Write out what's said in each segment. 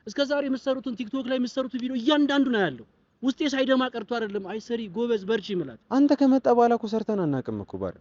እስከዛሬ የምትሰሩትን ቲክቶክ ላይ የምትሰሩት ቪዲዮ እያንዳንዱ ነው ያለው ውስጤ ሳይደማ ቀርቶ አይደለም አይሰሪ ጎበዝ በርቺ ይምላል አንተ ከመጣ በኋላ እኮ ሰርተን አናውቅም እኮ ባረ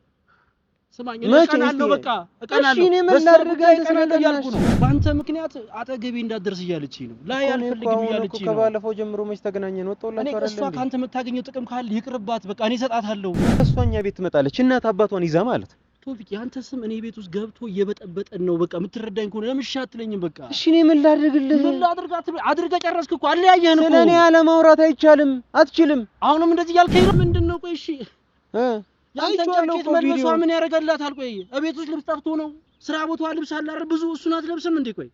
ስማኝ እቀናለሁ በቃ እቀናለሁ እሺ ምን ላድርግ አንተ ስለነገርኩ ነው በአንተ ምክንያት አጠገቤ እንዳትደርስ እያለችኝ ነው ላይ አልፈልግም እያለችኝ ነው ከባለፈው ጀምሮ መች ተገናኘን ወጣውላችሁ አይደል እሷ ካንተ የምታገኘው ጥቅም ካለ ይቅርባት በቃ እኔ እሰጣታለሁ እሷኛ ቤት ትመጣለች እናት አባቷን ይዛ ማለት ቶፊቅ ያንተ ስም እኔ ቤት ውስጥ ገብቶ እየበጠበጠን ነው በቃ የምትረዳኝ ከሆነ ለምን አትለኝም በቃ እሺ እኔ ምን ላድርግልህ ምን ላድርጋት አድርገህ ጨረስክ እኮ አለያየህን እኮ ስለኔ ያለ ማውራት አይቻልም አትችልም አሁንም እንደዚህ ያልከኝ ምንድነው ቆይ እሺ ያንተን ጃኬት መልበሷ ምን ያደርጋላታል ቆይ እቤት ውስጥ ልብስ ጠፍቶ ነው ስራ ቦታዋ ልብስ አለ አይደል ብዙ እሱን አትለብስም እንዴ ቆይ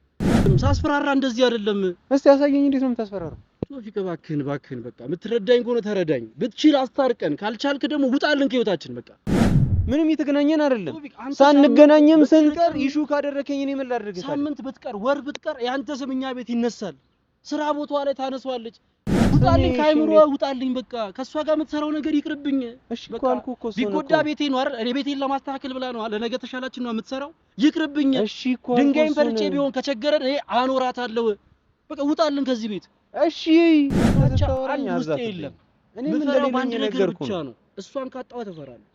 ሳስፈራራ እንደዚህ አይደለም እስቲ ያሳየኝ እንዴት ነው የምታስፈራራው ቶፊቅ እባክህን በቃ የምትረዳኝ ከሆነ ተረዳኝ ብትችል አስታርቀን ካልቻልክ ደግሞ ውጣልን ከህይወታችን በቃ ምንም የተገናኘን አይደለም ሳንገናኝም ስንቀር ኢሹ ካደረከኝ እኔ ምን ላድርግ ሳምንት ብትቀር ወር ብትቀር ያንተ ስምኛ ቤት ይነሳል ስራ ቦታዋ ላይ ታነሷለች ውጣልኝ ካይምሮ ውጣልኝ በቃ ከሷ ጋር የምትሰራው ነገር ይቅርብኝ እሺ እኮ አልኩህ እኮ ቢጎዳ ቤቴ ነው አይደል እኔ ቤቴን ለማስተካከል ብላ ነው ለነገ ተሻላችን ነው የምትሰራው ይቅርብኝ እሺ እኮ ድንጋይን ፈልጬ ቢሆን ከቸገረን እኔ አኖራታለሁ በቃ ውጣልን ከዚህ ቤት እሺ ታውራኝ ውስጥ የለም እኔ ምን ለሌለኝ ነገርኩ ነው እሷን ካጣው ተፈራለሁ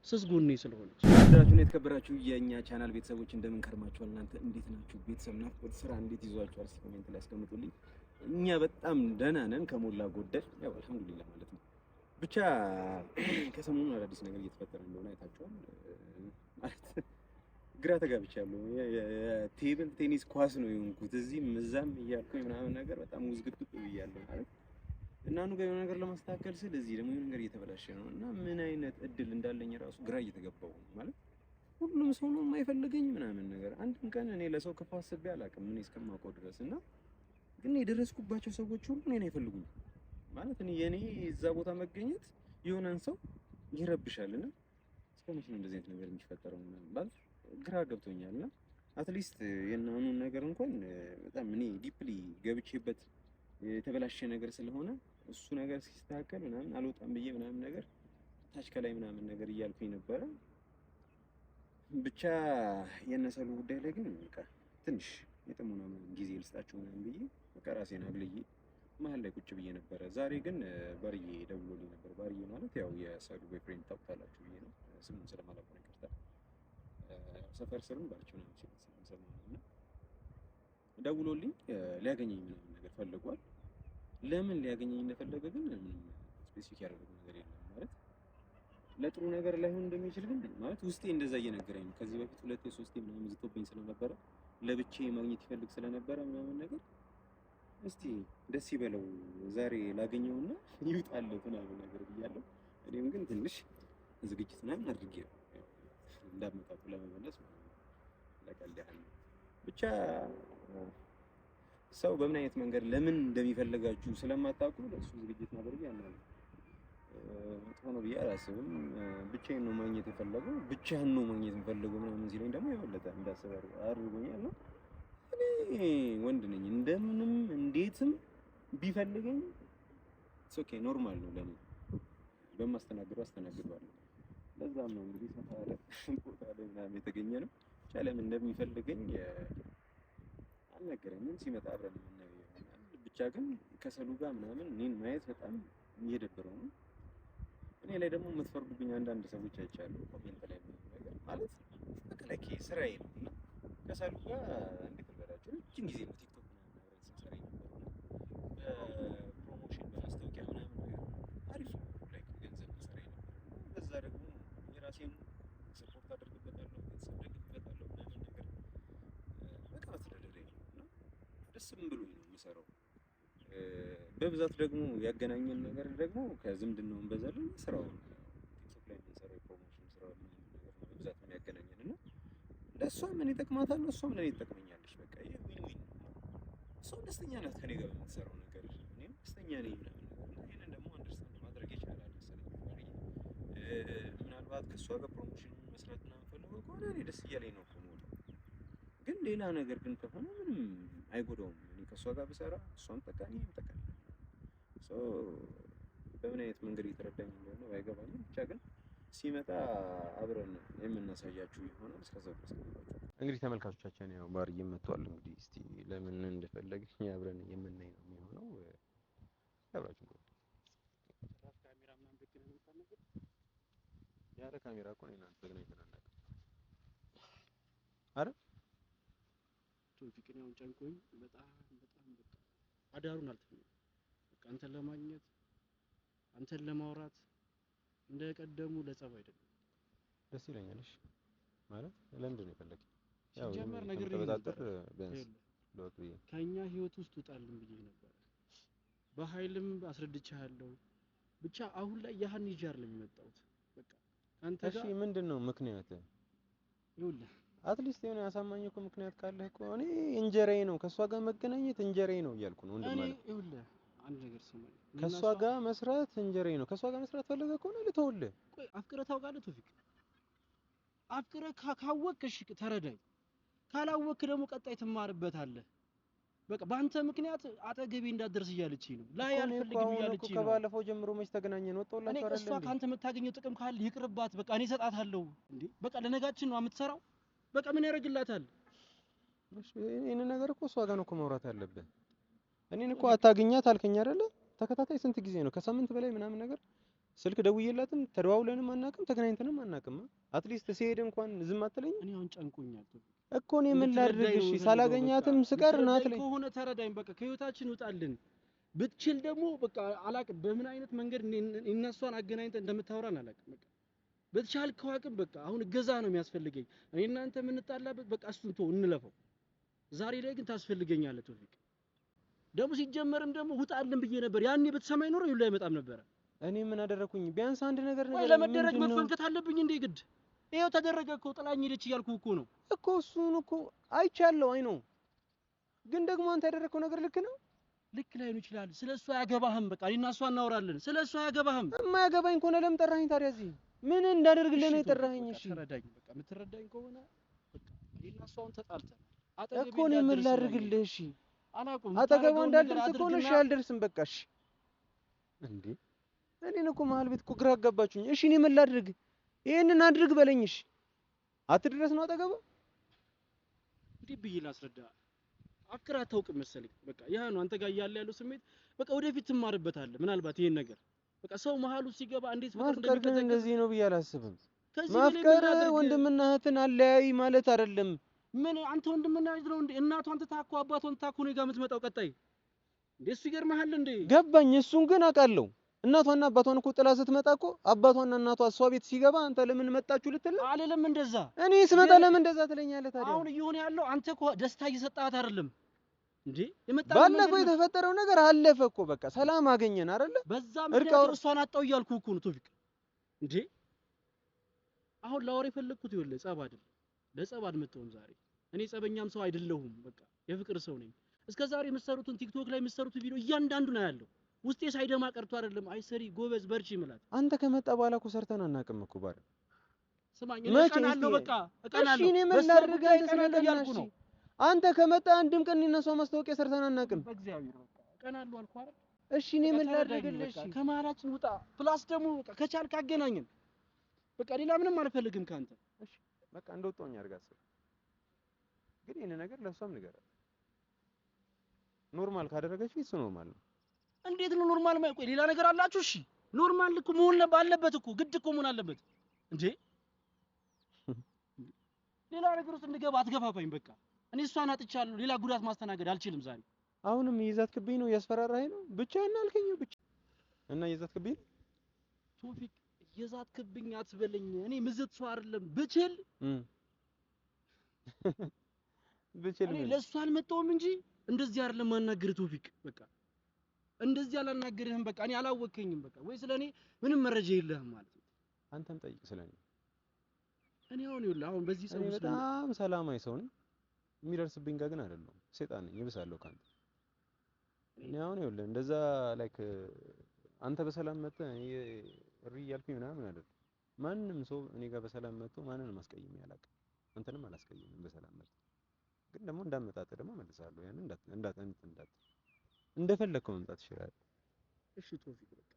ስስ ጎኔ ስለሆነ ወዳጁና የተከበራችሁ የኛ ቻናል ቤተሰቦች እንደምን ከርማችኋል እናንተ እንዴት ናችሁ ቤተሰብ ናፍቆት ስራ እንዴት ይዟችኋል እስኪ ኮሜንት ላይ አስቀምጡልኝ እኛ በጣም ደህና ነን ከሞላ ጎደል ያው አልሐምዱሊላህ ማለት ነው ብቻ ከሰሞኑ አዳዲስ ነገር እየተፈጠረ እንደሆነ አይታችኋል ማለት ግራ ተጋብቻለሁ የቴብል ቴኒስ ኳስ ነው የሆንኩት እዚህም እዛም እያልኩኝ ምናምን ነገር በጣም ውዝግብግብ ብያለሁ ማለት እና ነው የሆነ ነገር ለማስተካከል ስለዚህ ደግሞ የሆነ ነገር እየተበላሸ ነው እና ምን አይነት እድል እንዳለኝ ራሱ ግራ እየተገባው ማለት ሁሉም ሰው ነው የማይፈልገኝ ምናምን ነገር አንድም ቀን እኔ ለሰው ክፉ አስቤ አላውቅም እኔ እስከማውቀው ድረስ እና ግን የደረስኩባቸው ሰዎች ሁሉ እኔን አይፈልጉኝ ማለት እኔ የኔ እዛ ቦታ መገኘት የሆነን ሰው ይረብሻልና እስከመቼ ነው እንደዚህ አይነት ነገር የሚፈጠረው ማለት ግራ ገብቶኛልና አትሊስት የናኑን ነገር እንኳን በጣም እኔ ዲፕሊ ገብቼበት የተበላሸ ነገር ስለሆነ እሱ ነገር ሲስተካከል ምናምን አልወጣም ብዬ ምናምን ነገር ታች ከላይ ምናምን ነገር እያልኩኝ ነበር ብቻ የነሰሉ ጉዳይ ላይ ግን በቃ ትንሽ የጥሞና ጊዜ ልስጣቸው ምናምን ብዬ በቃ ራሴን አግልዬ መሀል ላይ ቁጭ ብዬ ነበር ዛሬ ግን ባርዬ ደውሎልኝ ነበር ባርዬ ማለት ያው የሰሉ ቦይፍሬንድ ታውቃላችሁ ብዬ ነው ስሙን ስለማላውቀው ነው ይቅርታ ሰፈር ስሩን ባርቹ ነው ሰማውና ደውሎልኝ ሊያገኘኝ ምናምን ነገር ፈልጓል ለምን ሊያገኘኝ እንደፈለገ ግን ምንም ስፔሲፊክ ያደረገው ነገር የለም ማለት ለጥሩ ነገር ላይሆን እንደሚችል ግን ማለት ውስጤ እንደዛ እየነገረኝ ነው ከዚህ በፊት ሁለቴ ሶስቴ ምናምን ዝቶብኝ ስለነበረ ለብቻዬ ማግኘት ይፈልግ ስለነበረ ምናምን ነገር እስቲ ደስ ይበለው ዛሬ ላገኘውና ይውጣለት ምናምን ነገር ብያለሁ እኔም ግን ትንሽ ዝግጅት ምናምን አድርጌያለሁ እንዳመጣጡ ለመመለስ ለቀልድ ያህል ብቻ ሰው በምን አይነት መንገድ ለምን እንደሚፈልጋችሁ ስለማታውቁ ለሱ ዝግጅት ማድረግ ያናል ሆኖ ብዬ አላስብም ብቻዬን ነው ማግኘት የፈለገው ብቻህን ነው ማግኘት የፈለገው ምናምን ሲለኝ ደግሞ የበለጠ እንዳስብ አድርጎኛል ነው እኔ ወንድ ነኝ እንደምንም እንዴትም ቢፈልገኝ ኦኬ ኖርማል ነው ለኔ በማስተናገደው አስተናግደዋለሁ ለዛም ነው እንግዲህ ሰፋለ ቦታ ላይ ምናምን የተገኘ ነው ቻለም እንደሚፈልገኝ አልነገረኝም ሲመጣ አብረን የምናየው ብቻ ግን ከሰሉ ጋር ምናምን እኔን ማየት በጣም እየደበረው ነው እኔ ላይ ደግሞ የምትፈርዱብኝ አንዳንድ ሰዎች አይቻለሁ ኮሜንት ላይ ነገር ማለት በከለኪ ስራዬ ነውና ከሰሉ ጋር እንዴት ልበላችሁ እቺን ጊዜ ነው ቲክቶክ ምናምን አብረን ስንሰራ ነበር በፕሮሞሽን በማስታወቂያ ምናምን ነገር አሪፍ ላይክ ገንዘብ ስራ ነበር በዛ ደግሞ የራሴን ሰፖርት አደርግበታለሁ ቤተሰብ ደግፍበታለሁ ምናምን ነገር በቃ ተደረደኝ ነው ደስም ብሎኝ ነው የምሰራው በብዛት ደግሞ ያገናኘን ነገር ደግሞ ከዝምድናውን በዘለለ ስራው ቲክቶክ ላይ የምንሰራው የፕሮሞሽን ስራው ምናምን ነገር ነው በብዛት የሚያገናኘን እና ለእሷም እኔ እጠቅማታለሁ እሷም ለእኔ ትጠቅመኛለች በቃ ይሄ ዊን ዊን እሷም ደስተኛ ናት ከኔ ጋር በምትሰራው ነገር እኔም ደስተኛ ነኝ ምናምን ነገር እና ይሄንን ደግሞ አንደርስታንድ ማድረግ ይቻላል መሰለኝ ምናልባት ከእሷ ጋር ፕሮሞሽን መስራት ምናምን ፈልገው ከሆነ እኔ ደስ እያለኝ ነው የምወጣው ግን ሌላ ነገር ግን ከሆነ ምንም አይጎዳውም እኔ ከእሷ ጋር ብሰራ እሷም ጠቃሚ ጠቃሚ በምን አይነት መንገድ እየተረዳኝ እንደሆነ ባይገባኝም ብቻ ግን ሲመጣ አብረን የምናሳያችሁ ይሆናል። እስከዛው ድረስ እንግዲህ ተመልካቾቻችን ያው ባርዬ መጥቷል። እንግዲህ እስቲ ለምን እንደፈለግኝ አብረን የምናይ ነው የሚሆነው። አብራችሁ ነው ካሜራ ምናምን ደቅነን የምታነገር ያለ ካሜራ እኮ ነው እናንተ ተገናኝተን አናውቅም። አረ ቶፊቅን ያው ጨንቆኝ በጣም በቃ አዳሩን አልተኛም። በቃ አንተን ለማግኘት አንተን ለማውራት እንደቀደሙ ለጸብ አይደለም። ደስ ይለኛል። እሺ ማለት ለምንድን ነው የፈለግኝ? ሲጀመር ነገር ተበጣጥር ቢያንስ ለውጥ ከኛ ህይወት ውስጥ ውጣልን ብዬ ነበር። በኃይልም አስረድቻለሁ። ብቻ አሁን ላይ ያህን ይጃር ነው የሚመጣው። በቃ አንተ ጋር እሺ ምንድነው ምክንያት? ይኸውልህ አትሊስት የሆነ ያሳማኝ እኮ ምክንያት ካለህ እኮ እኔ እንጀራዬ ነው ከሷ ጋር መገናኘት እንጀራዬ ነው እያልኩ ነው ወንድም ማለት። ይኸውልህ አንድ ነገር ስማኝ። ከሷ ጋር መስራት እንጀራዬ ነው። ከሷ ጋር መስራት ፈልገህ ከሆነ ልተውልህ። ቆይ አፍቅረህ ታውቃለህ ቶፊቅ? አፍቅረህ ካወቅሽ ተረዳኝ። ካላወቅክ ደግሞ ቀጣይ ትማርበታለህ። በቃ በአንተ ምክንያት አጠገቤ እንዳትደርስ እያለችኝ ነው። ላይ አልፈልግም እያለችኝ ነው። ከባለፈው ጀምሮ መች ተገናኘን? ወጣውላችሁ አይደል? እሷ ካንተ የምታገኘው ጥቅም ካለ ይቅርባት። በቃ እኔ እሰጣታለሁ። እንዴ በቃ ለነጋችን ነው የምትሰራው። በቃ ምን ያደርግላታል? እሺ ይሄን ነገር እኮ እሷ ጋር ነው እኮ ማውራት ያለብህ። እኔን እኮ አታገኛት አልከኝ አይደለ? ተከታታይ ስንት ጊዜ ነው? ከሳምንት በላይ ምናምን ነገር ስልክ ደውዬላትም ተደዋውለንም አናውቅም፣ ተገናኝተንም አናውቅም። አትሊስት ሲሄድ እንኳን ዝም አትለኝ? እኔ አሁን ጨንቆኛል እኮ እኔ ምን ላድርግ? እሺ ሳላገኛትም ስቀር ናትለኝ ከሆነ ተረዳኝ። በቃ ከህይወታችን ውጣልን። ብትችል ደግሞ በቃ አላቅም በምን አይነት መንገድ እነሷን አገናኝተህ እንደምታወራን አላቅም። በቃ በተቻልከው አቅም በቃ አሁን እገዛ ነው የሚያስፈልገኝ። እኔ እናንተ የምንጣላበት በቃ እሱን ተው እንለፈው። ዛሬ ላይ ግን ታስፈልገኛለህ ቶፊቅ። ደግሞ ሲጀመርም ደግሞ ውጣልን ብዬ ነበር። ያኔ ብትሰማኝ ኖሮ ይሉ አይመጣም ነበር። እኔ ምን አደረኩኝ? ቢያንስ አንድ ነገር ለመደረግ መፈንከት አለብኝ እንዴ ግድ? ይሄው ተደረገ እኮ ጥላኝ ሄደች እያልኩህ እኮ ነው እኮ እሱን እኮ አይቻለሁ። አይ ነው ግን ደግሞ አንተ ያደረከው ነገር ልክ ነው። ልክ ላይሆን ይችላል። ስለሷ አያገባህም። በቃ እኔና እሷ እናወራለን። ስለሷ አያገባህም። የማያገባኝ ከሆነ ለምን ጠራኸኝ ታዲያ? እዚህ ምን እንዳደርግልህ ነው የጠራኸኝ? እሺ ተረዳኝ። በቃ የምትረዳኝ ከሆነ በቃ እኔና እሷን ተጣልተን እኮ ነው ምን ላድርግልህ? እሺ አላውቅም። አጠገቧ እንዳልደርስ እኮ ነው። እሺ አልደርስም በቃ። እሺ እንዴ እኔን እኮ መሀል ቤት እኮ ግራ አጋባችሁኝ። እሺ እኔ ምን ላድርግ? ይሄንን አድርግ በለኝ። እሺ አትድረስ ነው አጠገቧ። እንዴ ብዬ ላስረዳ? አፍቅራ አታውቅም መሰለኝ። በቃ ያ ነው አንተ ጋር እያለ ያለው ስሜት። በቃ ወደፊት ትማርበታለህ ምናልባት ይሄን ነገር። በቃ ሰው መሀሉ ሲገባ እንዴት ፍቅር እንደሚከተል እንደዚህ ነው ብዬ አላስብም። ማፍቀር ወንድምና እህትን አለያይ ማለት አይደለም። ምን አንተ ወንድምና እህት ነው እንዴ? እናቷን ትታኮ አባቷን ትታኮ ነው ጋር የምትመጣው ቀጣይ። እንዴ እሱ ይገርምሃል እንዴ? ገባኝ። እሱን ግን አውቃለሁ። እናቷና አባቷን እኮ ጥላ ስትመጣ እኮ አባቷና እናቷ እሷ ቤት ሲገባ አንተ ለምን መጣችሁ ልትል አልልም። እንደዛ እኔ ስመጣ ለምን እንደዛ ትለኛለህ ታዲያ? አሁን እየሆነ ያለው አንተ እኮ ደስታ እየሰጣት አይደለም እንዴ? ባለፈው የተፈጠረው ነገር አለፈ እኮ በቃ ሰላም አገኘን አይደለ? በዛ ምክንያት እሷን አጣው እያልኩ እኮ ነው ቶፊቅ። እንዴ አሁን ላወራ የፈለኩት ይኸውልህ ጸብ አይደል፣ ለጸብ አልመጣሁም ዛሬ። እኔ ጸበኛም ሰው አይደለሁም። በቃ የፍቅር ሰው ነኝ። እስከዛሬ የምትሰሩትን ቲክቶክ ላይ የምትሰሩትን ቪዲዮ እያንዳንዱ ነው ያለው። ውስጤ ሳይደማ ቀርቶ አይደለም። አይ ሰሪ ጎበዝ በርቺ ይምላል። አንተ ከመጣ በኋላ እኮ ሰርተን አናውቅም እኮ ባረ ስማኝ እቀናለሁ። በቃ እቀናለሁ። እሺ እኔ ምን ላድርግ? እቀናለሁ። እሺ አንተ ከመጣ አንድም ቀን እነሱ ማስታወቂያ ሰርተን አናውቅም። በእግዚአብሔር በቃ እቀናለሁ አልኩ አይደል? እሺ እኔ ምን ላድርግልህ? እሺ ከመሀላችን ውጣ። ፕላስ ደግሞ በቃ ከቻልክ አገናኘን። በቃ ሌላ ምንም አልፈልግም ካንተ። እሺ በቃ እንደወጣሁኝ አድርጋት። ግን ይሄን ነገር ለሷም ንገራት። ኖርማል ካደረገች እሱ ኖርማል ነው። እንዴት ነው ኖርማል? ቆይ ሌላ ነገር አላችሁ? እሺ ኖርማል እኮ መሆን አለበት እኮ ግድ እኮ መሆን አለበት እንዴ። ሌላ ነገር ውስጥ እንድገባ አትገፋፋኝ። በቃ እኔ እሷን አጥቻለሁ። ሌላ ጉዳት ማስተናገድ አልችልም ዛሬ። አሁንም እየዛትክብኝ ነው፣ እያስፈራራኸኝ ነው። ብቻዬን አልከኝ ብቻ እና እየዛትክብኝ ነው። ቶፊቅ እየዛትክብኝ አትበለኝ። እኔ ምዝት ሰው አይደለም። ብችል እኔ ለእሷ አልመጣሁም እንጂ እንደዚህ አይደለም ማናገር ቶፊቅ። በቃ እንደዚህ አላናገርህም። በቃ እኔ አላወከኝም። በቃ ወይ ስለኔ ምንም መረጃ የለህም ማለት ነው። አንተም ጠይቅ ስለኔ። እኔ አሁን በዚህ ሰው በጣም ሰላማዊ ሰው ነኝ። የሚደርስብኝ ጋር ግን አይደለም። ሰይጣን ነኝ፣ ይብሳለሁ ካንተ። እኔ አሁን ይኸውልህ እንደዛ ላይክ አንተ በሰላም መጥተህ እሪ እያልኩኝ ምናምን አይደለም። ማንም ሰው እኔ ጋር በሰላም መጥቶ ማንንም አስቀይሜ አላውቅም። አንተንም አላስቀይምም በሰላም መጥተህ። ግን ደግሞ እንዳመጣጥ ደግሞ መልሳለሁ። ያን እንደፈለከው መምጣት ይችላል። እሺ ቶፊቅ በቃ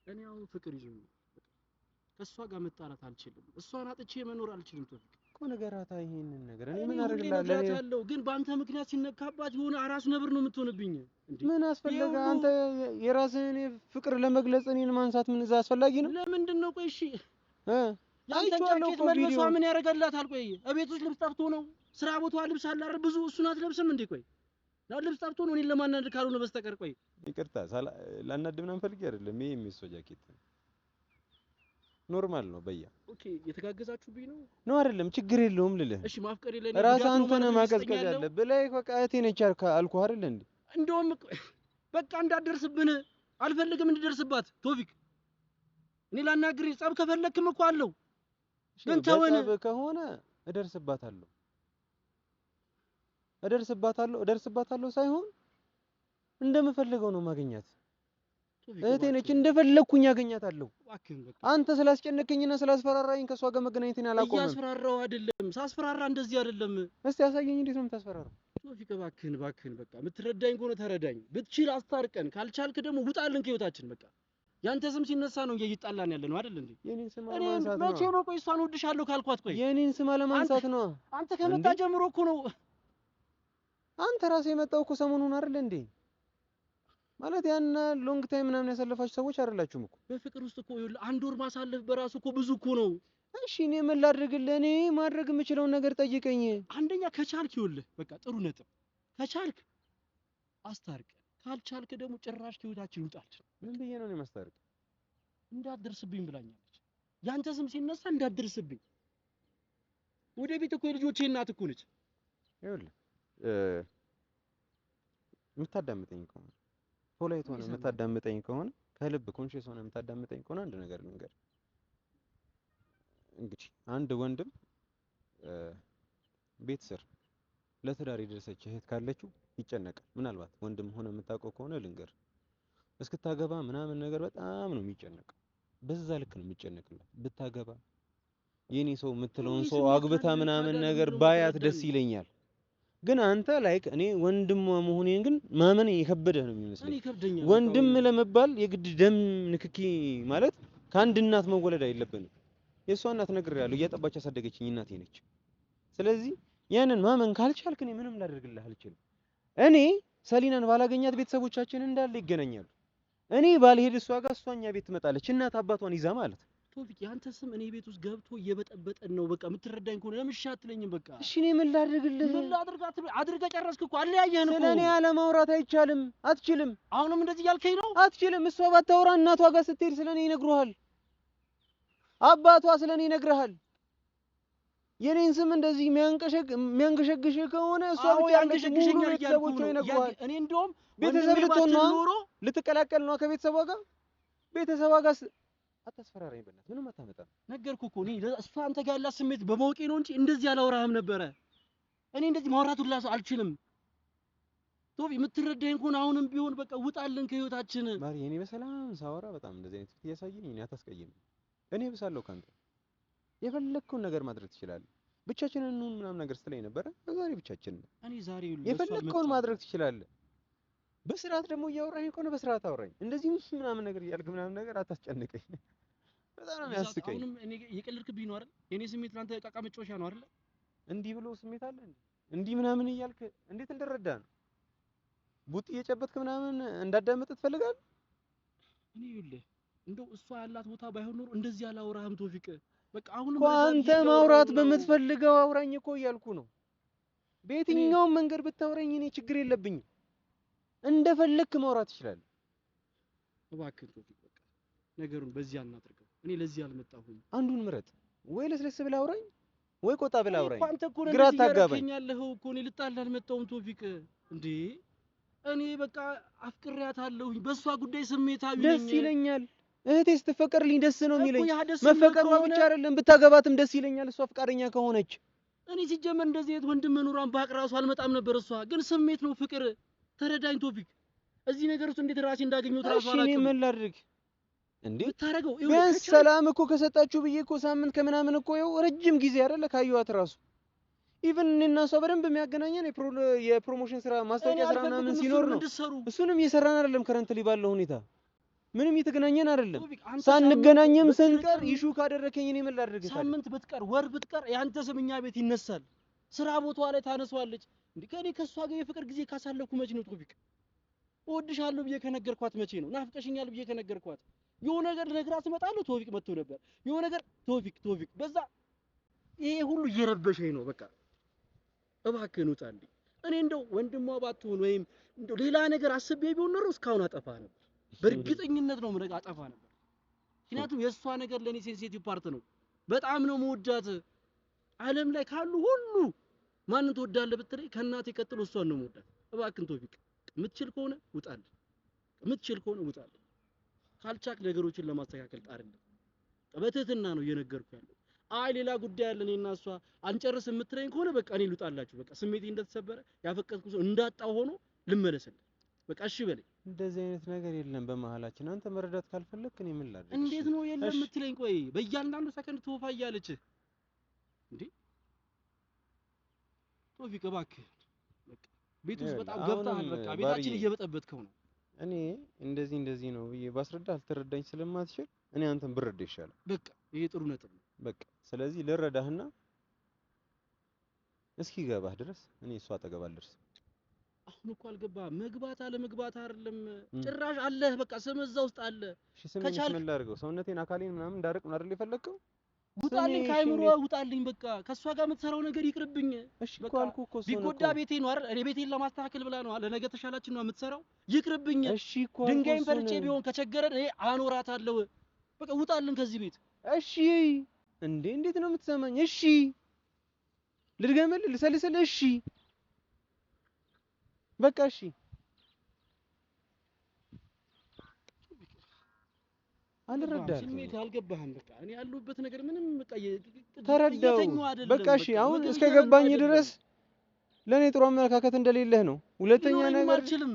እኔ አሁን ፍቅር ይዞኝ በቃ ከሷ ጋር መጣላት አልችልም እሷን አጥቼ መኖር አልችልም ቶፊቅ እኮ ነገራታ ይሄንን ነገር እኔ ምን አደርግልሃለሁ ግን ባንተ ምክንያት ሲነካባት የሆነ አራስ ነብር ነው የምትሆንብኝ እንዴ ምን አስፈልጋ አንተ የራስህን ፍቅር ለመግለጽ እኔን ማንሳት ምን እዛ አስፈላጊ ነው ለምንድን ነው ቆይ እሺ ያንተ ጃኬት መልበሷ ምን ያደርጋላታል ቆይ እቤት ውስጥ ልብስ ጠፍቶ ነው ስራ ቦታዋ ልብስ አለ አይደል ብዙ እሱን አትለብስም እንዴ ቆይ ልብስ ጠፍቶ ነው እኔን ለማናደድ ካልሆነ በስተቀር ቆይ ይቅርታ ላናድ ምናምን ፈልጌ አይደለም ይሄ የሚስቶ ጃኬት ኖርማል ነው በያ ኦኬ የተጋገዛችሁብኝ ነው አይደለም ችግር የለውም ልልህ እሺ ማፍቀር የለኝ ራስ አንተ ነህ ማቀዝቀዝ ያለብህ ላይ በቃ እህቴ ነች አልኩህ አይደል እንዴ እንደውም በቃ እንዳትደርስብን አልፈልግም እንድደርስባት ቶፊቅ እኔ ላናግርህ ጸብ ከፈለክም እኮ አለው ግን ተወነ ከሆነ እደርስባታለሁ ሳይሆን እንደምፈልገው ነው ማግኛት እህቴ ነች እንደፈለኩኝ ያገኛታለሁ አንተ ስላስጨነቀኝና ስላስፈራራኝ ከሷ ጋር መገናኘቴን አላቆምም እያስፈራራው አይደለም ሳስፈራራ እንደዚህ አይደለም እስቲ ያሳየኝ እንዴት ነው የምታስፈራራው ቶፊቅ እባክህን በቃ የምትረዳኝ ከሆነ ተረዳኝ ብትችል አስታርቀን ካልቻልክ ደግሞ ውጣልን ከህይወታችን በቃ ያንተ ስም ሲነሳ ነው እየይጣላን ያለ ነው አይደል እንዴ የኔን ስም አለማንሳት ነው መቼ ነው ቆይ እሷን ወድሻለሁ ካልኳት ቆይ የኔን ስም አለማንሳት ነው አንተ ከመጣ ጀምሮ እኮ ነው አንተ ራስህ የመጣው እኮ ሰሞኑን አይደል እንዴ ማለት ያና ሎንግ ታይም ምናምን ያሳለፋችሁ ሰዎች አይደላችሁም እኮ በፍቅር ውስጥ እኮ አንድ ወር ማሳለፍ በራሱ እኮ ብዙ እኮ ነው እሺ እኔ ምን ላድርግልህ እኔ ማድረግ የምችለውን ነገር ጠይቀኝ አንደኛ ከቻልክ ይኸውልህ በቃ ጥሩ ነጥብ ከቻልክ አስታርቅ ካልቻልክ ደግሞ ጭራሽ ከህይወታችን ይውጣል ምን ብዬ ነው ማስታርቅ እንዳትደርስብኝ ብላኛለች ያንተ ስም ሲነሳ እንዳትደርስብኝ ወደ ቤት እኮ የልጆቼ እናት እኮ ነች ይኸውልህ የምታዳምጠኝ ከሆነ ፖላይት ሆነ የምታዳምጠኝ ከሆነ ከልብ ኮንሺየስ ሆነ የምታዳምጠኝ ከሆነ አንድ ነገር ልንገር እንግዲህ አንድ ወንድም ቤት ስር ለትዳር የደረሰች እህት ካለችው ይጨነቃል ምናልባት ወንድም ሆነ የምታውቀው ከሆነ ልንገር እስክታገባ ምናምን ነገር በጣም ነው የሚጨነቀው በዛ ልክ ነው የሚጨነቅላት ብታገባ የኔ ሰው የምትለውን ሰው አግብታ ምናምን ነገር ባያት ደስ ይለኛል ግን አንተ ላይክ እኔ ወንድም መሆኔን ግን ማመን የከበደህ ነው የሚመስለኝ ወንድም ለመባል የግድ ደም ንክኪ ማለት ከአንድ እናት መወለድ አይለብንም የሷ እናት ነግሬያለሁ እያጠባች ያሳደገችኝ እናቴ ነች ስለዚህ ያንን ማመን ካልቻልክ እኔ ምንም ላደርግልህ አልችልም እኔ ሰሊናን ባላገኛት ቤተሰቦቻችን እንዳለ ይገናኛሉ እኔ ባልሄድ እሷ ጋር እሷኛ ቤት ትመጣለች እናት አባቷን ይዛ ማለት ቶፊቅ ያንተ ስም እኔ ቤት ውስጥ ገብቶ እየበጠበጠን ነው በቃ የምትረዳኝ ከሆነ ለምን አትለኝም በቃ እሺ እኔ ምን ላድርግልህ ምን ላድርጋት አድርገህ ጨረስክ እኮ አለያየህን እኮ ስለኔ አለማውራት አይቻልም አትችልም አሁንም እንደዚህ ያልከኝ ነው አትችልም እሷ ባታወራ እናቷ ጋር ስትሄድ ስለኔ ይነግሩሃል አባቷ ስለኔ ይነግርሃል የኔን ስም እንደዚህ የሚያንገሸግሽ ከሆነ እሷ ብቻ ያንገሸግሽኛል ቤተሰቦቿ ይነግሩሃል እኔ እንደውም ቤተሰብ ልትሆን ነው ልትቀላቀል ነው ከቤተሰቧ ጋር ቤተሰቧ ጋር አታስፈራራኝ በእናትህ ምንም አታመጣም ነገርኩህ እኮ እኔ እሷ አንተ ጋር ያላት ስሜት በማወቄ ነው እንጂ እንደዚህ አላወራህም ነበረ እኔ እንደዚህ ማውራት ሁላ አልችልም ቶፊ የምትረዳኝ ከሆነ አሁንም ቢሆን በቃ ውጣልን ከህይወታችን ማሪ እኔ በሰላም ሳወራ በጣም እንደዚህ አይነት ፊት እያሳየኝ እኔ አታስቀይም እኔ ብሳለሁ ካንተ የፈለግከውን ነገር ማድረግ ትችላለህ ብቻችንን እንሁን ምናምን ነገር ስትለኝ ነበረ ዛሬ ብቻችንን እኔ ዛሬ የፈለግከውን ማድረግ ትችላለህ በስርዓት ደግሞ እያወራኝ ከሆነ በስርዓት አውራኝ እንደዚህ ምናምን ነገር እያልክ ምናምን ነገር አታስጨንቀኝ በጣም ነው የሚያስቀኝ አሁንም እኔ የቀለድክብኝ ነው አይደል የኔ ስሜት ላንተ ቃቃ መጫወቻ ነው አይደል እንዲህ ብሎ ስሜት አለ እንዲህ ምናምን እያልክ እንዴት እንደረዳ ነው ቡጥ እየጨበጥክ ምናምን እንዳዳመጥ ትፈልጋለህ እኔ ይኸውልህ እንደው እሷ ያላት ቦታ ባይሆን ኖሮ እንደዚህ አላወራህም ቶፊቅ በቃ አሁንም አንተ ማውራት በምትፈልገው አውራኝ እኮ እያልኩ ነው በየትኛውም መንገድ ብታወራኝ እኔ ችግር የለብኝም እንደፈለክ ማውራት ይችላል እባክህ ቶፊቅ በቃ ነገሩን በዚህ አናድርገው እኔ ለዚህ አልመጣሁም አንዱን ምረጥ ወይ ለስለስ ብለህ አውራኝ ወይ ቆጣ ብለህ አውራኝ አንተ እኮ ግራ ታጋባኝ ያለኸው እኮ እኔ ልጣላ አልመጣሁም ቶፊቅ እንዴ እኔ በቃ አፍቅሬያታለሁኝ በሷ ጉዳይ ስሜታዊ ነኝ ደስ ይለኛል እህቴ ስትፈቀርልኝ ደስ ነው የሚለኝ መፈቀሯ ብቻ አይደለም ብታገባትም ደስ ይለኛል እሷ ፍቃደኛ ከሆነች እኔ ሲጀመር እንደዚህ አይነት ወንድም መኖሯን ባቅራሱ አልመጣም ነበር እሷ ግን ስሜት ነው ፍቅር ተረዳኝ ቶፊቅ እዚህ ነገር ውስጥ እንዴት ራሴ እንዳገኘሁት ራሱ አላውቅም እሺ እኔ ምን ላድርግ እንዴ ብታረገው ቢያንስ ሰላም እኮ ከሰጣችሁ ብዬ እኮ ሳምንት ከምናምን እኮ ይኸው ረጅም ጊዜ አይደለ ካየኋት ራሱ ኢቭን እኔና እሷ በደንብ የሚያገናኘን የፕሮሞሽን ስራ ማስታወቂያ ስራ ምናምን ሲኖር ነው እሱንም እየሰራን አይደለም ከረንትሊ ባለው ሁኔታ ምንም የተገናኘን አይደለም። ሳንገናኝም ስንቀር ኢሹ ካደረከኝ እኔ ምን ላድርግ? ሳምንት ብትቀር ወር ብትቀር ያንተ ስም እኛ ቤት ይነሳል። ስራ ቦታዋ ላይ ታነሷለች። እንዴ ከኔ ከሷ ጋር የፍቅር ጊዜ ካሳለፍኩ መቼ ነው ቶፊቅ? እወድሻለሁ ብዬ ከነገርኳት መቼ ነው? ናፍቀሽኛል ብዬ ከነገርኳት የሆነ ነገር ልነግራት እመጣለሁ። ቶፊቅ መጥቶ ነበር የሆነ ነገር ቶፊቅ በዛ ይሄ ሁሉ እየረበሸኝ ነው። በቃ እባክህን ውጣልኝ። እኔ እንደው ወንድሟ ባትሆን ወይም እንደው ሌላ ነገር አስቤ ቢሆን ኖሮ እስካሁን አጠፋ ነበር። በእርግጠኝነት ነው የምነግርህ አጠፋ ነበር። ምክንያቱም የእሷ ነገር ለኔ ሴንሲቲቭ ፓርት ነው። በጣም ነው መወዳት። ዓለም ላይ ካሉ ሁሉ ማንን ትወዳለህ ብትለኝ ከእናቴ ቀጥሎ እሷን ነው መወዳት። እባክህን ቶፊቅ የምትችል ከሆነ ውጣልኝ። የምትችል ከሆነ ውጣልኝ። ካልቻክ ነገሮችን ለማስተካከል ጣርልኝ። በትህትና ነው እየነገርኩህ ያለው። አይ ሌላ ጉዳይ አለ እኔና እሷ አንጨርስ የምትለኝ ከሆነ በቃ እኔ ልውጣላችሁ። በቃ ስሜቴ እንደተሰበረ ያፈቀድኩ ሰው እንዳጣው ሆኖ ልመለስልህ። በቃ እሺ በለኝ። እንደዚህ አይነት ነገር የለም በመሀላችን። አንተ መረዳት ካልፈለክ እኔ ምን ላድርግ? እንዴት ነው የለም የምትለኝ? ቆይ በእያንዳንዱ ሰከንድ ትወፋ እያለች እንዴ ቶፊቅ እባክህ በቃ ቤት ውስጥ በጣም ገብተሃል። በቃ ቤታችን እየበጠበጥከው ነው። እኔ እንደዚህ ነው ብዬ ባስረዳ አልተረዳኝ ስለማትችል እኔ አንተን ብረዳ ይሻላል። በቃ ይሄ ጥሩ ነጥብ ነው። በቃ ስለዚህ ልረዳህና እስኪ ገባህ ድረስ እኔ እሷ አጠገብ አልደርስም። አሁን እኮ አልገባህም። መግባት አለ መግባት አይደለም ጭራሽ አለህ። በቃ ስም እዛ ውስጥ አለ። እሺ ስሜን ምን ላድርገው? ሰውነቴን አካሌን ምናምን እንዳርቅ ነው አይደል የፈለግከው? ውጣልኝ ከአይምሮ ውጣልኝ። በቃ ከሷ ጋር የምትሰራው ነገር ይቅርብኝ። እሺ እኮ አልኩህ እኮ ቢጎዳ ቤቴ ነው አይደል? እኔ ቤቴን ለማስተካከል ብላ ነው ለነገ ተሻላችን ነው የምትሰራው። ይቅርብኝ። እሺ እኮ ድንጋይን ፈርጬ ቢሆን ከቸገረን እኔ አኖራታለሁ። በቃ ውጣልን ከዚህ ቤት። እሺ እንዴት ነው የምትሰማኝ? እሺ ልድገምልህ፣ ልሰልስልህ። እሺ በቃ እሺ አልረዳህም። ስሜት አልገባህም። በቃ እኔ ያለሁበት ነገር ምንም በቃ ተረዳው። በቃ እሺ አሁን እስከገባኝ ድረስ ለኔ ጥሩ አመለካከት እንደሌለህ ነው። ሁለተኛ ነገር አልችልም።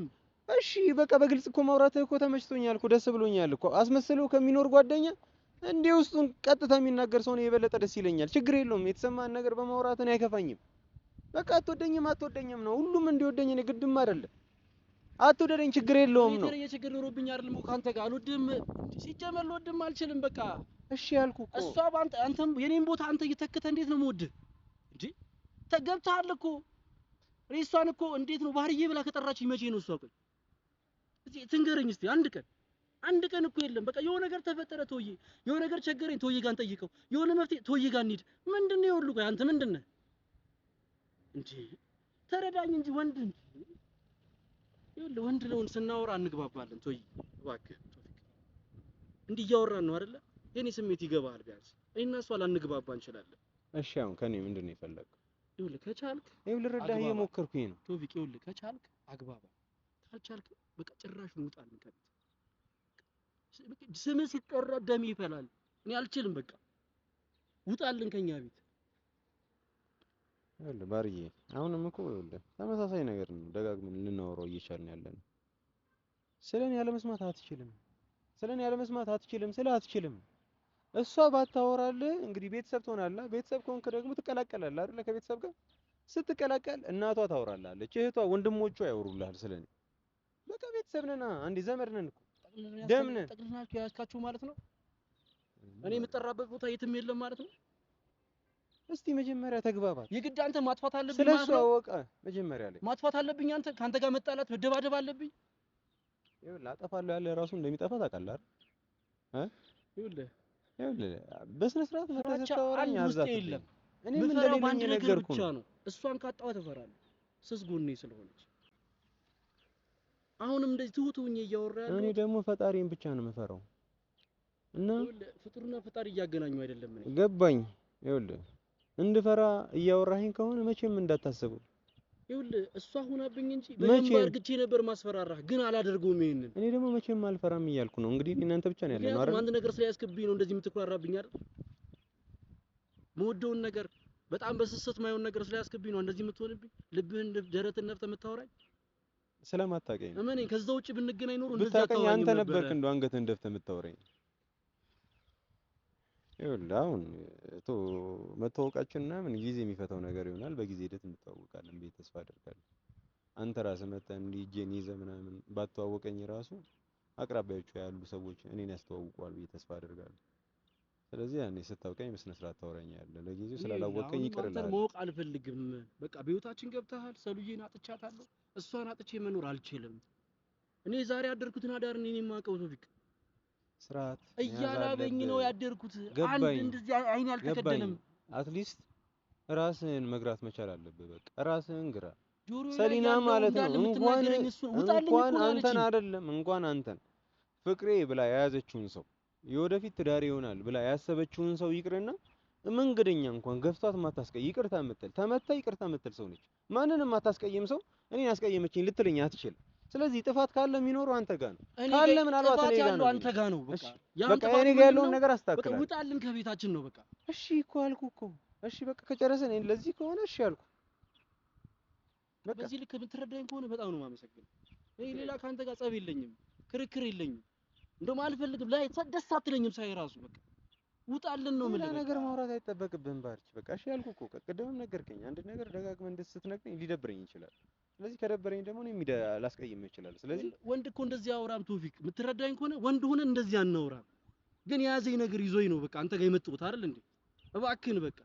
እሺ በቃ በግልጽ እኮ ማውራትህ እኮ ተመችቶኛል እኮ ደስ ብሎኛል እኮ። አስመስለው ከሚኖር ጓደኛ እንዴ ውስጡን ቀጥታ የሚናገር ሰው ነው የበለጠ ደስ ይለኛል። ችግር የለውም። የተሰማህን ነገር በማውራት እኔ አይከፋኝም። በቃ አትወደኝም ነው። ሁሉም እንዲወደኝ እኔ ግድም አይደለም። አትወደደኝ ችግር የለውም ነው። ችግር ኖሮብኝ አይደለም እኮ ካንተ ጋር አልወድም። ሲጀመር ልወድም አልችልም። በቃ እሺ ያልኩህ እኮ እሷ አንተም የኔን ቦታ አንተ እየተከተ እንዴት ነው የምወድህ እንዴ? ተገብተሃል እኮ እሷን እኮ እንዴት ነው ባህርዬ ብላ ከጠራችኝ መቼ ነው እሷ? ቆይ እዚህ ትንገረኝ እስቲ አንድ ቀን እኮ የለም። በቃ የሆነ ነገር ተፈጠረ ተውዬ፣ የሆነ ነገር ቸገረኝ ተውዬ ጋር እንጠይቀው፣ የሆነ መፍትሄ ተውዬ ጋር እንሂድ። ምንድነው ይኸውልህ? ቆይ አንተ ምንድነህ እንዴ? ተረዳኝ እንጂ ወንድ ይኸውልህ፣ ወንድ ለወንድ ስናወራ እንግባባለን። ተውዬ እባክህ ቶፊቅ፣ እንዲህ እያወራን ነው አይደለ? የኔ ስሜት ይገባሃል። ቢያንስ እኔና እሷ ላንግባባ እንችላለን። እሺ አሁን ከኔ ምንድነው የፈለግከው? ይኸውልህ ከቻልክ ልረዳህ እየሞከርኩኝ ነው ቶፊቅ። ይኸውልህ ከቻልክ አግባባ፣ ካልቻልክ በቃ ጭራሹን ውጣልን ከቤት። ስምህ ሲጠራ ደም ይፈላል። እኔ አልችልም። በቃ ውጣልን ከኛ ቤት። ይኸውልህ ባርዬ፣ አሁንም እኮ ይኸውልህ ተመሳሳይ ነገር ነው ደጋግመን ልናወራው እየቻልን ያለነው። ስለኔ ያለመስማት አትችልም። አትችልም። እሷ ባታወራልህ እንግዲህ ቤተሰብ ትሆናለህ። ቤተሰብ ከሆንክ ደግሞ ትቀላቀላለህ አይደለ? ከቤተሰብ ጋር ስትቀላቀል እናቷ ታወራላለች፣ እህቷ፣ ወንድሞቿ ያወሩልሃል ስለኔ። በቃ ቤተሰብ ነን፣ አንዴ ዘመድ ነን እኮ ደም ነን። ጠቅልናችሁ ያዝካችሁ ማለት ነው። እኔ የምጠራበት ቦታ የትም የለም ማለት ነው። እስቲ መጀመሪያ ተግባባት። የግድ አንተ ማጥፋት አለብኝ ማለት ነው። ስለሱ አወቀ መጀመሪያ ላይ ማጥፋት አለብኝ። አንተ ካንተ ጋር መጣላት መደባደብ አለብኝ። ይኸውልህ አጠፋለሁ ያለ ራሱ እንደሚጠፋ ታውቃለህ አይደል? ይኸውልህ በስነ ስርዓት መታሰብታወራኝ አዛት የለም። እኔ ምን እንደሌለኝ ነገር ብቻ ነው። እሷን ካጣው ተፈራለሁ። ስስ ጎኔ ስለሆነች አሁንም እንደዚህ ትሁቱኝ እያወራ ያለው እኔ ደግሞ ፈጣሪን ብቻ ነው የምፈራው። እና ፍጡርና ፈጣሪ እያገናኙ አይደለም። እኔ ገባኝ። ይኸውልህ እንድፈራ እያወራኸኝ ከሆነ መቼም እንዳታስበው። ይኸውልህ እሷ ሆናብኝ እንጂ በደንብ አርግቼ ነበር ማስፈራራህ፣ ግን አላደርገውም ይሄንን። እኔ ደግሞ መቼም አልፈራም እያልኩ ነው። እንግዲህ እናንተ ብቻ ነው ያለነው አይደል? አንድ ነገር ስለያዝክብኝ ነው እንደዚህ የምትኩራራብኝ አይደል? መወደውን ነገር በጣም በስስት ማየውን ነገር ስለያዝክብኝ ነው እንደዚህ የምትሆንብኝ። ልብህን ደረትን ነፍተህ የምታወራኝ ስለማታውቀኝ ነው። እመኔ ከዛ ውጪ ብንገናኝ ኖሮ እንደዛ ብታውቀኝ አንተ ነበርክ እንደው አንገትህን ደፍተህ የምታወራኝ። ይኸውልህ አሁን መተዋወቃችን ምናምን ጊዜ የሚፈታው ነገር ይሆናል። በጊዜ ሂደት እንተዋወቃለን ብዬ ተስፋ አደርጋለሁ። አንተ ራስህ መተህ እንዲህ እጄን ይዘህ ምናምን ባተዋወቀኝ ራሱ አቅራቢያዎቹ ያሉ ሰዎች እኔን ያስተዋውቋል ብዬ ተስፋ አደርጋለሁ። ስለዚህ ያኔ ስታውቀኝ በስነ ስርዓት ታወራኛለህ። ለጊዜው ስላላወቀኝ ይቅር አንተን እልሃለሁ። ማወቅ አልፈልግም። በቃ በህይወታችን ገብተሃል። ሰሉዬን አጥቻታለሁ። እሷን አጥቼ መኖር አልችልም። እኔ ዛሬ ያደርኩትን አዳር እኔ የማውቀው ቶፊቅ ስርዓት እያላበኝ ነው ያደርኩት። አንድ እንደዚህ አይን አልተከደለም። አትሊስት ራስህን መግራት መቻል አለብህ። በቃ ራስህን ግራ። ጆሮዬ ላይ ሰሊና ያለው ማለት ነው እንዳለ የምትናገረኝ እሱን ውጣልኝ እኮ ነው አንተን ያለችኝ። አይደለም እንኳን አንተን ፍቅሬ ብላ የያዘችውን ሰው የወደፊት ትዳር ይሆናል ብላ ያሰበችውን ሰው ይቅርና መንገደኛ እንኳን ገፍቷት ማታስቀይ ይቅርታ የምትል ተመታ ይቅርታ የምትል ሰው ነች። ማንንም ማታስቀይም ሰው እኔን ያስቀየመችኝ ልትለኝ አትችልም። ስለዚህ ጥፋት ካለ የሚኖረው አንተ ጋር ነው። ካለ ምናልባት እኔ ጋር ነው። አንተ ጋር ነው። በቃ እኔ ጋር ያለውን ነገር አስተካክላለሁ። በቃ ውጣልን ከቤታችን ነው በቃ። እሺ እኮ አልኩህ እኮ። እሺ በቃ ከጨረሰን ለዚህ ከሆነ እሺ አልኩህ። በዚህ ልክ የምትረዳኝ ከሆነ በጣም ነው የማመሰግነው። እኔ ሌላ ካንተ ጋር ጸብ የለኝም፣ ክርክር የለኝም። እንደውም አልፈልግም ላይ ደስ አትለኝም ሳይ ራሱ በቃ ውጣልን ነው የምልህ። ነገር ማውራት አይጠበቅብህም ባርች። በቃ እሺ ያልኩህ እኮ ቅድምም ነገርከኝ። አንድ ነገር ደጋግመህ ስትነግረኝ ሊደብረኝ ይችላል። ስለዚህ ከደበረኝ ደግሞ እኔ ላስቀይም ይችላል። ስለዚህ ወንድ እኮ እንደዚህ አውራም ቶፊቅ፣ የምትረዳኝ ከሆነ ወንድ ሆነ እንደዚህ አናውራም። ግን የያዘኝ ነገር ይዞኝ ነው በቃ አንተ ጋር የመጣሁት አይደል እንዴ? እባክህን በቃ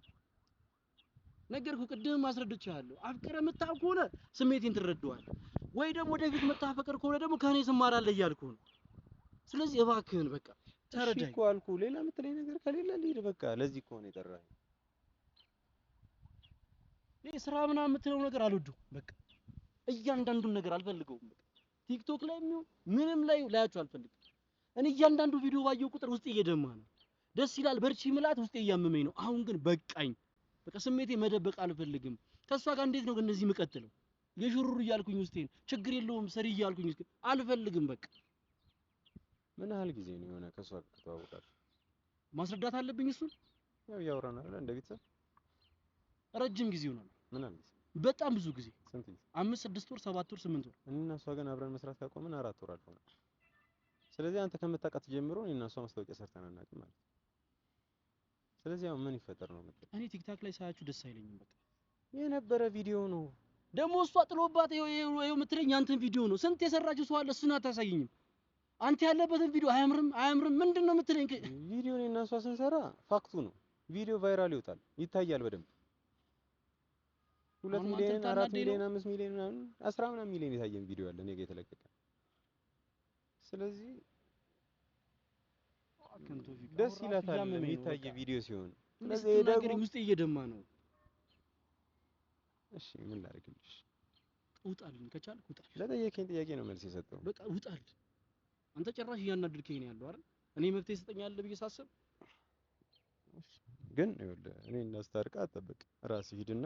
ነገርኩህ። ቅድም አስረድቻለሁ። አፍቅረህ የምታውቅ ከሆነ ስሜቴን ትረዳዋለህ፣ ወይ ደግሞ ወደፊት የምታፈቅር ከሆነ ደግሞ ከኔ ትማራለህ እያልኩህ ነው። ስለዚህ እባክህን በቃ ተረዳኝ እኮ አልኩህ። ሌላ የምትለኝ ነገር ከሌለ ልሂድ በቃ። ለዚህ እኮ ነው የጠራኸኝ። እኔ ስራ ምናምን የምትለው ነገር አልወደውም። በቃ እያንዳንዱን ነገር አልፈልገውም። በቃ ቲክቶክ ላይ የሚሆን ምንም ላይ ላያችሁ አልፈልግም። እኔ እያንዳንዱ ቪዲዮ ባየው ቁጥር ውስጤ እየደማ ነው። ደስ ይላል በርቺ ምላት ውስጤ እያመመኝ ነው። አሁን ግን በቃኝ። በቃ ስሜቴ መደበቅ አልፈልግም። ከሷ ጋር እንዴት ነው እንደዚህ የምቀጥለው? የሽሩሩ እያልኩኝ ውስጤን ችግር የለውም ሰሪ እያልኩኝ አልፈልግም። በቃ ምን ያህል ጊዜ ነው የሆነ ከሷ ጋር ከተዋወቃችሁ? ማስረዳት አለብኝ እሱን? ያው እያወራን አይደል እንደ ቤተሰብ? ረጅም ጊዜ ሆኗል። ምን አለ? በጣም ብዙ ጊዜ። ስንት ጊዜ? 5 6 ወር 7 ወር 8 ወር። እኔና እሷ ግን አብረን መስራት ካቆምን 4 ወር አልፎናል። ስለዚህ አንተ ከምታውቃት ጀምሮ እኔና እሷ ማስታወቂያ ሰርተን አናውቅም ማለት። ስለዚህ አሁን ምን ይፈጠር ነው የምትለው? እኔ ቲክታክ ላይ ሳያችሁ ደስ አይለኝም። በቃ የነበረ ቪዲዮ ነው ደግሞ እሷ ጥሎባት ይኸው የምትለኝ ያንተን ቪዲዮ ነው። ስንት የሰራችው ሰው አለ፣ እሱን አታሳየኝም። አንተ ያለበትን ቪዲዮ አያምርም ምንድን ነው የምትለኝ? ቪዲዮ እኔና እሷ ስንሰራ ፋክቱ ነው። ቪዲዮ ቫይራል ይወጣል፣ ይታያል በደንብ 2 ሚሊዮን 4 ሚሊዮን 5 ሚሊዮን ምናምን 10 ምናምን ሚሊዮን የታየን ቪዲዮ አለ እኔ ጋር የተለቀቀ። ስለዚህ ደስ ይላታል የሚታይ ቪዲዮ ሲሆን። ስለዚህ ደግሞ ውስጥ እየደማ ነው። እሺ ምን ላድርግልሽ? ውጣልን ከቻልክ ውጣል። ለጠየቀኝ ጥያቄ ነው መልስ የሰጠው። በቃ ውጣል። አንተ ጭራሽ እያናደድከኝ ነው ያለው አይደል? እኔ መብቴ ይሰጠኛል ብዬ ሳስብ ግን ይኸውልህ እኔ እንዳስታርቃ አጠብቅ። ራስህ ሂድና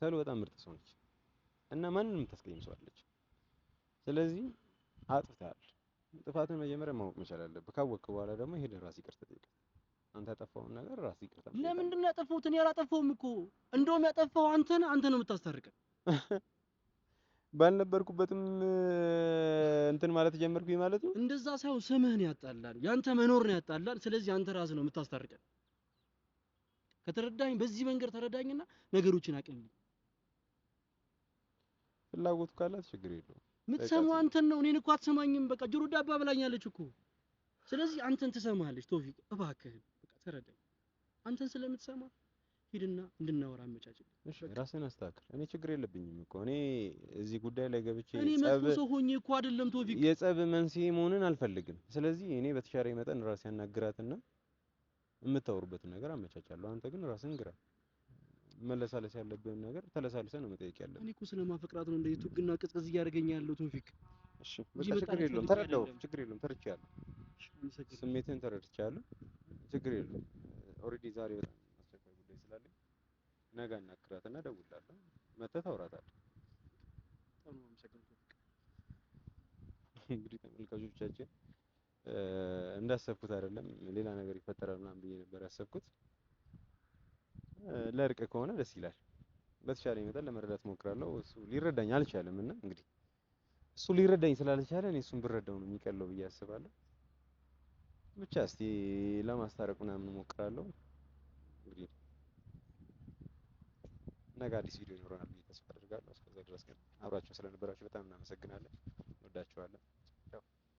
ሰሉ በጣም ምርጥ ሰው ነች እና ማንንም ታስቀይም ሰው አለች። ስለዚህ አጥፍተሃል። ጥፋትን መጀመሪያ ማወቅ መቻል አለብህ። ካወቅክ በኋላ ደግሞ ሄደህ ራስህ ይቅርታ ጠይቅ። አንተ ያጠፋውን ነገር ራስህ ይቅርታ ጠይቅ። ለምንድን ነው ያጠፋሁት? እኔ አላጠፋሁም እኮ። እንደውም ያጠፋው አንተ ነው የምታስታርቀን። ባልነበርኩበትም እንትን ማለት ጀመርኩኝ ማለት ነው። እንደዛ ሳይሆን ስምህን ያጣላል፣ ያንተ መኖር ነው ያጣላል። ስለዚህ አንተ ራስህ ነው የምታስታርቀን። ከተረዳኝ በዚህ መንገድ ተረዳኝና ነገሮችን አቅልኝ። ፍላጎቱ ካላት ችግር የለውም። የምትሰማው አንተን ነው፣ እኔን እኮ አትሰማኝም። በቃ ጆሮ ዳባ ብላኛለች እኮ። ስለዚህ አንተን ትሰማለች። ቶፊቅ እባክህን በቃ ተረዳኝ። አንተን ስለምትሰማ ሂድና እንድናወራ አመቻችል። እሺ ራስህን አስተካክል። እኔ ችግር የለብኝም እኮ። እኔ እዚህ ጉዳይ ላይ ገብቼ እኔ መጥፎ ሰው ሆኜ እኮ አይደለም ቶፊቅ። የጸብ መንስኤ መሆንን አልፈልግም። ስለዚህ እኔ በተሻለ መጠን ራሴ ያናግራትና የምታወሩበትን ነገር አመቻቻለሁ። አንተ ግን ራስህን ግራ። መለሳለስ ያለብህን ነገር ተለሳልሰህ ነው መጠየቅ ያለብህ። እኔ እኮ ስለማፈቅራት ነው እንደዚህ ቱግና ቅዝቅዝ እያደረገኝ ያለው ቶፊቅ። እሺ በቃ ችግር የለውም። ተረዳው። ችግር የለውም። ተረድቻለሁ። ስሜትህን ተረድቻለሁ። ችግር የለውም። ኦልሬዲ ዛሬ በጣም አስቸኳይ ጉዳይ ስላለኝ ነገ እናክራትና እደውልልሃለሁ። መተህ ታወራታለህ። እንግዲህ ተመልካቾቻችን እንዳሰብኩት አይደለም፣ ሌላ ነገር ይፈጠራል ምናምን ብዬ ነበር ያሰብኩት። ለእርቅ ከሆነ ደስ ይላል። በተሻለኝ መጠን ለመረዳት ሞክራለሁ። እሱ ሊረዳኝ አልቻለም እና እንግዲህ እሱ ሊረዳኝ ስላልቻለ እኔ እሱን ብረዳው ነው የሚቀለው ብዬ አስባለሁ። ብቻ እስቲ ለማስታረቅ ምናምን ሞክራለሁ። እንግዲህ ነገ አዲስ ቪዲዮ ይኖረናል ብዬ ተስፋ አደርጋለሁ። እስከዛ ድረስ ግን አብራችሁ ስለነበራችሁ በጣም እናመሰግናለን። እንወዳችኋለን። ቻው